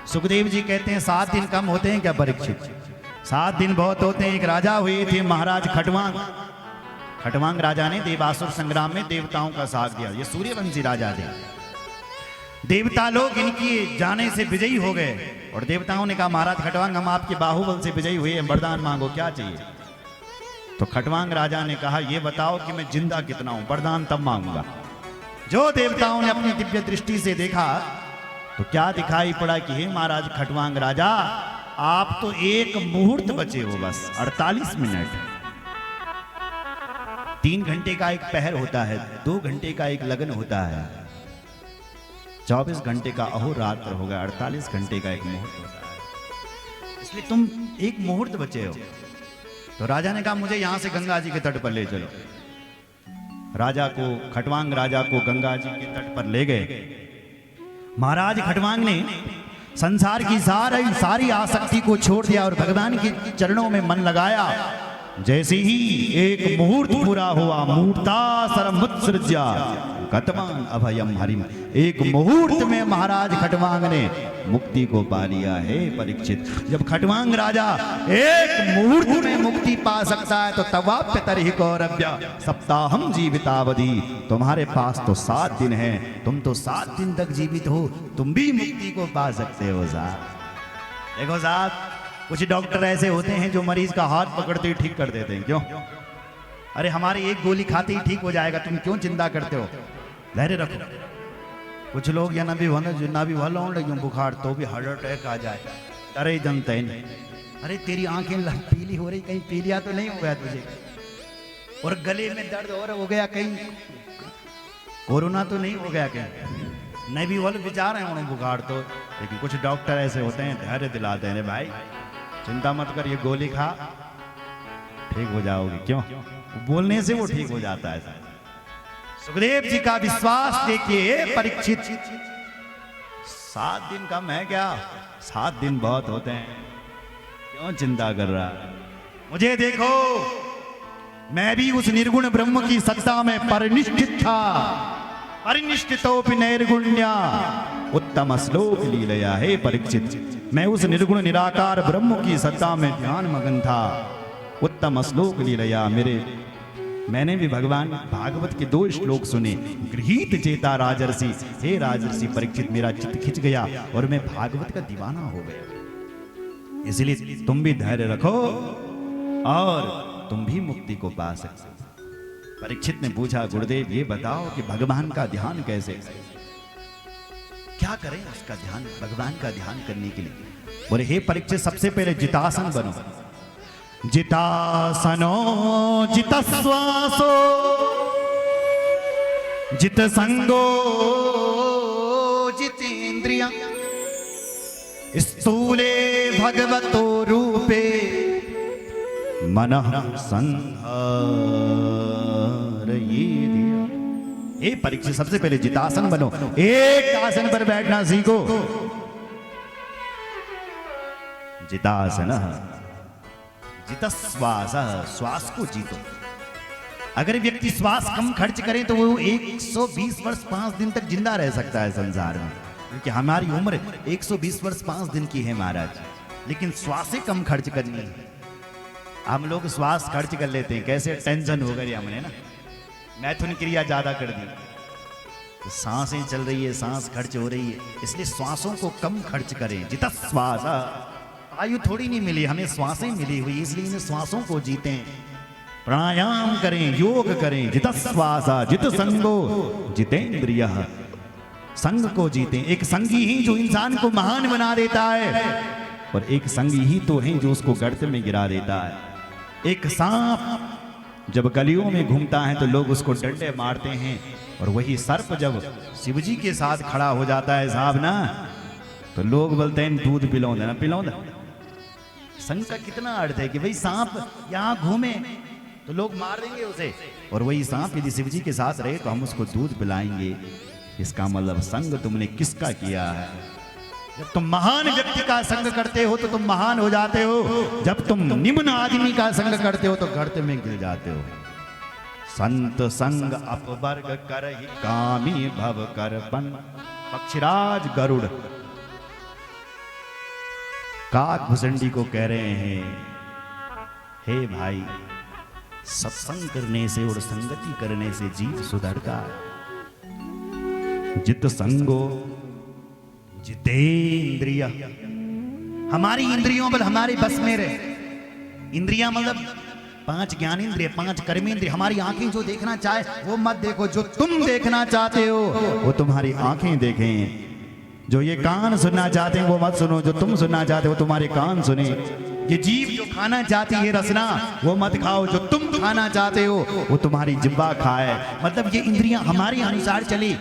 सुखदेव जी कहते हैं 7 दिन कम होते हैं क्या परीक्षित? 7 दिन बहुत होते हैं। एक राजा हुए थे महाराज खटवांग। खटवांग राजा ने देवासुर संग्राम में देवताओं का साथ दिया। ये सूर्यवंशी राजा थे। देवता लोग इनकी जाने से विजयी हो गए और देवताओं ने कहा महाराज खटवांग हम आपके बाहुबल से विजयी हुए हैं, वरदान मांगो, क्या चाहिए? तो खटवांग राजा ने कहा ये बताओ कि मैं जिंदा कितना हूं, वरदान तब मांगूंगा। जो देवताओं ने अपनी दिव्य दृष्टि से देखा तो क्या दिखाई पड़ा कि हे महाराज खटवांग राजा आप तो एक मुहूर्त बचे हो, बस 48 मिनट। 3 घंटे का एक पहर होता है, 2 घंटे का एक लगन होता है, 24 घंटे का अहोरात्र होगा, 48 घंटे का एक मुहूर्त होता है। इसलिए तुम एक मुहूर्त बचे हो। तो राजा ने कहा मुझे यहां से गंगा जी के तट पर ले चलो। राजा को, खटवांग राजा को गंगा जी के तट पर ले गए। महाराज खटवांग ने संसार की सारी आसक्ति को छोड़ दिया और भगवान के चरणों में मन लगाया। जैसे ही एक मुहूर्त पूरा हुआ, मुहूर्तासरमुत्सृज्य गतवान अभयम हरिम, एक मुहूर्त में महाराज खटवांग ने मुक्ति को पा लिया है परीक्षित। जब खटवांग राजा एक मुहूर्त में मुक्ति पा सकता है तो तवाप्य तरहि कौरव्य सप्ताहम जीवितावधि, तुम्हारे पास तो 7 दिन है, तुम तो 7 दिन तक जीवित हो, तुम भी मुक्ति को पा सकते हो साहब। देखो साहब, कुछ डॉक्टर ऐसे होते हैं जो मरीज का हाथ पकड़ते ही ठीक कर देते हैं। क्यों? अरे हमारी एक गोली खाते ही ठीक हो जाएगा, तुम क्यों चिंता करते हो, धैर्य रखो। कुछ लोग या ना भी भलो बुखार तो भी हार्ट अटैक आ जाए, डरे जनते नहीं। अरे तेरी आंखें पीली हो रही, कहीं पीलिया तो नहीं हो गया तुझे? और गले में दर्द और हो गया, कहीं कोरोना तो नहीं हो गया? कहीं नहीं भी बोले विचार है उन्हें बुखार तो। लेकिन कुछ डॉक्टर ऐसे होते हैं धैर्य दिलाते हैं, भाई चिंता मत कर, ये गोली खा ठीक हो जाओगे। क्यों? बोलने से वो ठीक हो जाता है। सुखदेव जी का विश्वास देखिए परीक्षित। 7 दिन कम है क्या? 7 दिन बहुत होते हैं, क्यों चिंता कर रहा? मुझे देखो, मैं भी उस निर्गुण ब्रह्म की सत्ता में परिनिष्ठित था। परिनिष्ठितोपि नैर्गुण्या उत्तम श्लोक लीलया। हे परीक्षित, मैं उस निर्गुण निराकार ब्रह्म की सत्ता में ध्यान मगन था। उत्तम श्लोक लीलया, मैंने भी भगवान भागवत के 2 श्लोक सुने। गृहीत चेता राजर्षि, हे राजर्षि परीक्षित, मेरा चित्त खिंच गया और मैं भागवत का दीवाना हो गया। इसलिए तुम भी धैर्य रखो और तुम भी मुक्ति को पा सकते। परीक्षित ने पूछा गुरुदेव ये बताओ कि भगवान का ध्यान कैसे, क्या करें उसका ध्यान, भगवान का ध्यान करने के लिए? बोले हे परीक्षित, सबसे पहले जितासन बनो। जितासनो जितश्वासो जितसंगो जितेन्द्रिय स्थूले भगवतो रूपे मनः संहारयेत्। हे परीक्षित, सबसे पहले जितासन बनो, एक आसन पर बैठना सीखो। जितासन जितश्वास, श्वास को जीतो। अगर व्यक्ति श्वास कम खर्च करे तो वो 120 वर्ष 5 दिन तक जिंदा रह सकता है संसार में, क्योंकि हमारी उम्र 120 वर्ष 5 दिन की है महाराज। लेकिन श्वासें कम खर्च करनी है। हम लोग श्वास खर्च कर लेते हैं, कैसे टेंशन हो गई हमने ना, मैथुन क्रिया ज्यादा कर दी तो सांसें चल रही है, सांस खर्च हो रही है, इसलिए श्वासों को कम खर्च करें। जितश्वास, आयु थोड़ी नहीं मिली हमें, श्वासें मिली हुई, इसलिए इन श्वासों को जीतें, प्राणायाम करें, योग करें। जितश्वास जित संगो जितेन्द्रिय, संग को जीतें। एक संगी ही जो इंसान को महान बना देता है और एक संगी ही तो है जो उसको गर्त में गिरा देता है। एक सांप जब गलियों में घूमता है तो लोग उसको डंडे मारते हैं, और वही सर्प जब शिवजी के साथ खड़ा हो जाता है साहब ना, तो लोग बोलते हैं दूध पिलाओ ना, पिलाओ ना। संग का कितना अर्थ है कि भाई सांप यहाँ घूमे तो लोग मार देंगे उसे, और वही सांप यदि शिवजी के साथ रहे तो हम उसको दूध पिलाएंगे। इसका मतलब संग तुमने किसका किया है? जब तुम महान व्यक्ति का संग करते हो तो तुम महान हो जाते हो, जब तुम निम्न आदमी का संग करते हो तो गर्त में गिर जाते हो। संत संग अपवर्ग करहि कामी भव करपन। पक्षीराज गरुड़ काक भुसंडी को कह रहे हैं, हे भाई, सत्संग करने से और संगति करने से जीव सुधरता है। जित संगो जितेंद्रिय, हमारी इंद्रियों पर हमारे बस में रहे। इंद्रियां मतलब 5 ज्ञानेंद्रिय, 5 कर्मेंद्रिय। हमारी आंखें जो देखना चाहे वो मत देखो, जो तुम देखना चाहते हो वो तुम्हारी आंखें देखें। जो ये कान सुनना चाहते हैं वो मत सुनो, जो तुम सुनना चाहते हो तुम्हारे कान सुने। ये जीभ जो खाना चाहती है रसना वो मत खाओ, जो तुम खाना चाहते हो वो तुम्हारी जिह्वा खाए। मतलब ये इंद्रियां हमारे अनुसार चले,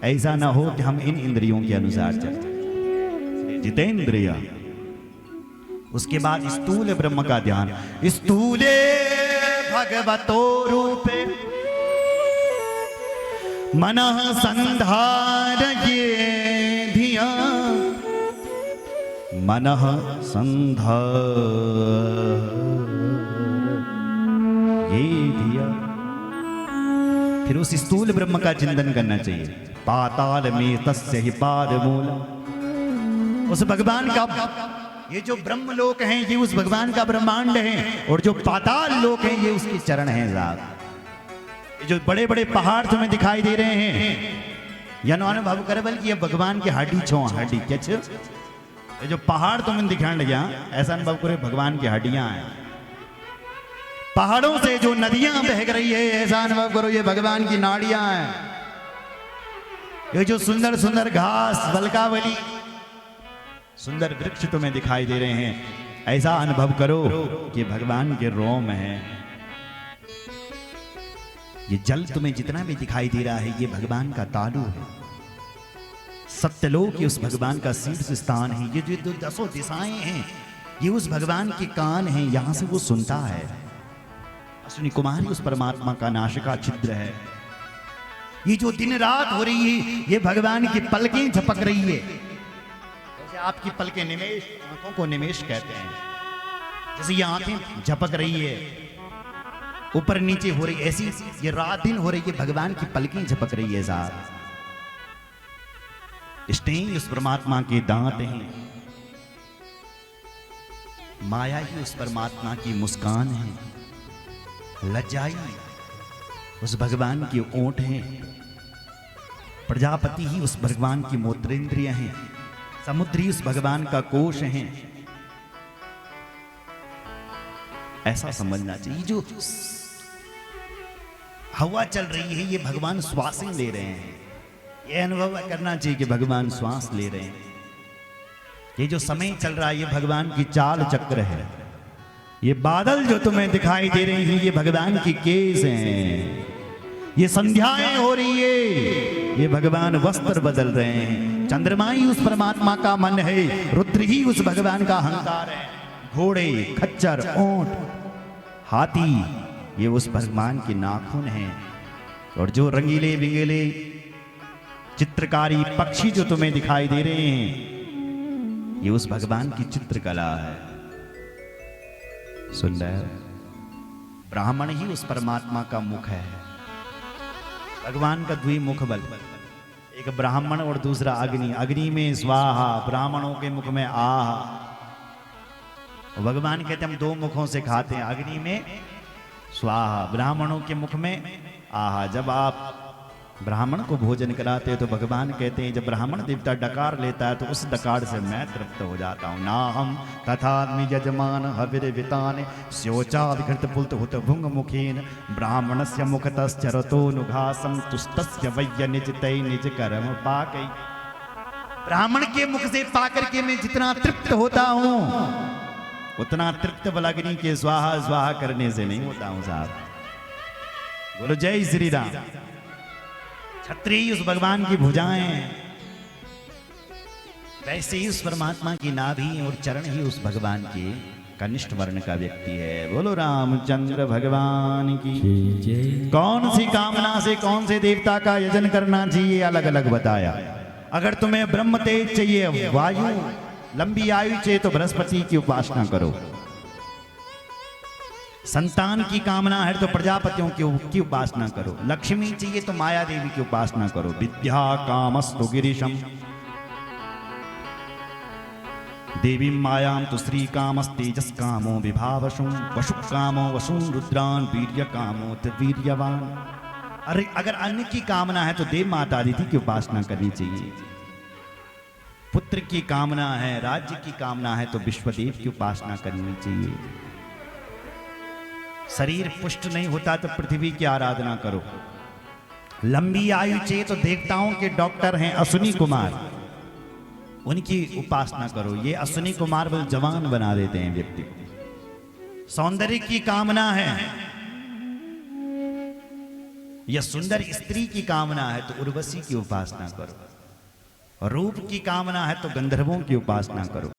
ऐसा ना हो कि हम इन इंद्रियों के अनुसार चले। जितेंद्रिय। उसके बाद स्थूल ब्रह्म का ध्यान। स्थूले भगवतो रूपे मनः संधारये धिया, मनः संधारये धिया। फिर उस स्थूल ब्रह्म का चिंतन करना चाहिए। पाताल में तस्य ही पाद मूल, उस भगवान का, ये जो ब्रह्म लोक हैं ये उस भगवान का ब्रह्मांड है, और जो पाताल लोक हैं ये उसके चरण हैं साहब। ये जो बड़े बड़े पहाड़ तुम्हें दिखाई दे रहे हैं, या अनुभव करे बल्कि ये भगवान की हड्डी छो हड्डी क्या, ये जो पहाड़ तुम्हें दिखाने लगे ऐसा अनुभव करे भगवान की हड्डियां हैं। पहाड़ों से जो नदियां बह रही है ऐसा अनुभव करो ये भगवान की नाड़ियां हैं। ये जो सुंदर सुंदर घास वल्कावली सुंदर वृक्ष तुम्हें दिखाई दे रहे हैं ऐसा अनुभव करो कि भगवान के रोम है। ये जल तुम्हें जितना भी दिखाई दे रहा है ये भगवान का तालु है। सत्यलोक ये उस भगवान का शीर्ष स्थान है। ये जो 10 दिशाएं हैं ये उस भगवान के कान हैं, यहां से वो सुनता है। अश्विनी कुमारी उस परमात्मा का नासिका छिद्र है। ये जो दिन रात हो रही है ये भगवान की पलकें झपक रही है। जैसे आपकी पलकें निमेश, आंखों को निमेश कहते हैं, जैसे ये आंखें झपक रही है ऊपर नीचे हो रही, ऐसी ये रात दिन हो रही है भगवान की पलकें झपक रही है साहब। स्नेह उस परमात्मा के दांत हैं, माया ही उस परमात्मा की मुस्कान है, लज्जाई उस भगवान के ओंठ हैं, प्रजापति ही उस भगवान की मूत्रेंद्रिय हैं, समुद्री उस भगवान का कोश हैं। ऐसा समझना चाहिए। जो हवा चल रही है ये भगवान श्वासें ले रहे हैं, ये अनुभव करना चाहिए कि भगवान श्वास ले रहे हैं। ये जो समय चल रहा है ये भगवान की चाल चक्र है। ये बादल जो तुम्हें दिखाई दे रहे हैं ये भगवान की केस हैं। ये संध्याएं हो रही है ये भगवान वस्त्र बदल रहे हैं। चंद्रमा ही उस परमात्मा का मन है, रुद्र ही उस भगवान का अहंकार है। घोड़े, खच्चर, ऊंट, हाथी ये उस भगवान के नाखून हैं। और जो रंगीले बिंगीले चित्रकारी पक्षी जो तुम्हें दिखाई दे रहे हैं ये उस भगवान की चित्रकला है। सुंदर ब्राह्मण ही उस परमात्मा का मुख है। भगवान का द्विमुख बल, एक ब्राह्मण और दूसरा अग्नि। अग्नि में स्वाहा, ब्राह्मणों के मुख में आहा। भगवान कहते हम 2 मुखों से खाते हैं, अग्नि में स्वाहा, ब्राह्मणों के मुख में आहा। जब आप ब्राह्मण को भोजन कराते हैं तो भगवान कहते हैं जब ब्राह्मण देवता डकार लेता है तो उस डकार से मैं तृप्त हो जाता हूँ। ना हम तथात्म यजमान हविर वितान स्योचाद घृत पुलत हुत भुंग मुखेन ब्राह्मणस्य मुखतश्चरतोनुघासं तुस्तस्य वय्य निज तय निज कर्म पाकई। ब्राह्मण के मुख से पाकर के मैं जितना तृप्त होता हूँ उतना तृप्त बलाग्नि के स्वाहा स्वाहा करने से नहीं होता हूँ साहब। बोलो जय श्री राम। छत्री उस भगवान की भुजाएं, वैसे ही उस परमात्मा की नाभि और चरण ही उस भगवान के कनिष्ठ वर्ण का व्यक्ति है। बोलो रामचंद्र भगवान की। कौन सी कामना से कौन से देवता का यजन करना चाहिए अलग अलग बताया। अगर तुम्हें ब्रह्म तेज चाहिए, वायु लंबी आयु चाहिए तो बृहस्पति की उपासना करो। संतान की कामना है तो प्रजापतियों की उपासना करो। लक्ष्मी चाहिए तो माया देवी की उपासना करो। विद्या कामस्तु गिरीशम, देवी मायां तो श्री कामस्तेजस कामो विभावशु वशु कामो वसुन रुद्रान वीर्य कामो वीर्यवान। अरे अगर अन्य की कामना है तो देव माता आदिति की उपासना करनी चाहिए। पुत्र की कामना है, राज्य की कामना है तो विश्वदेव की उपासना करनी चाहिए। शरीर पुष्ट नहीं होता तो पृथ्वी की आराधना करो। लंबी आयु चाहिए तो देवताओं के डॉक्टर हैं अश्विनी कुमार, उनकी उपासना करो। ये अश्विनी कुमार बल जवान बना देते हैं व्यक्ति को। सौंदर्य की कामना है या सुंदर स्त्री की कामना है तो उर्वशी की उपासना करो। रूप की कामना है तो गंधर्वों की उपासना करो।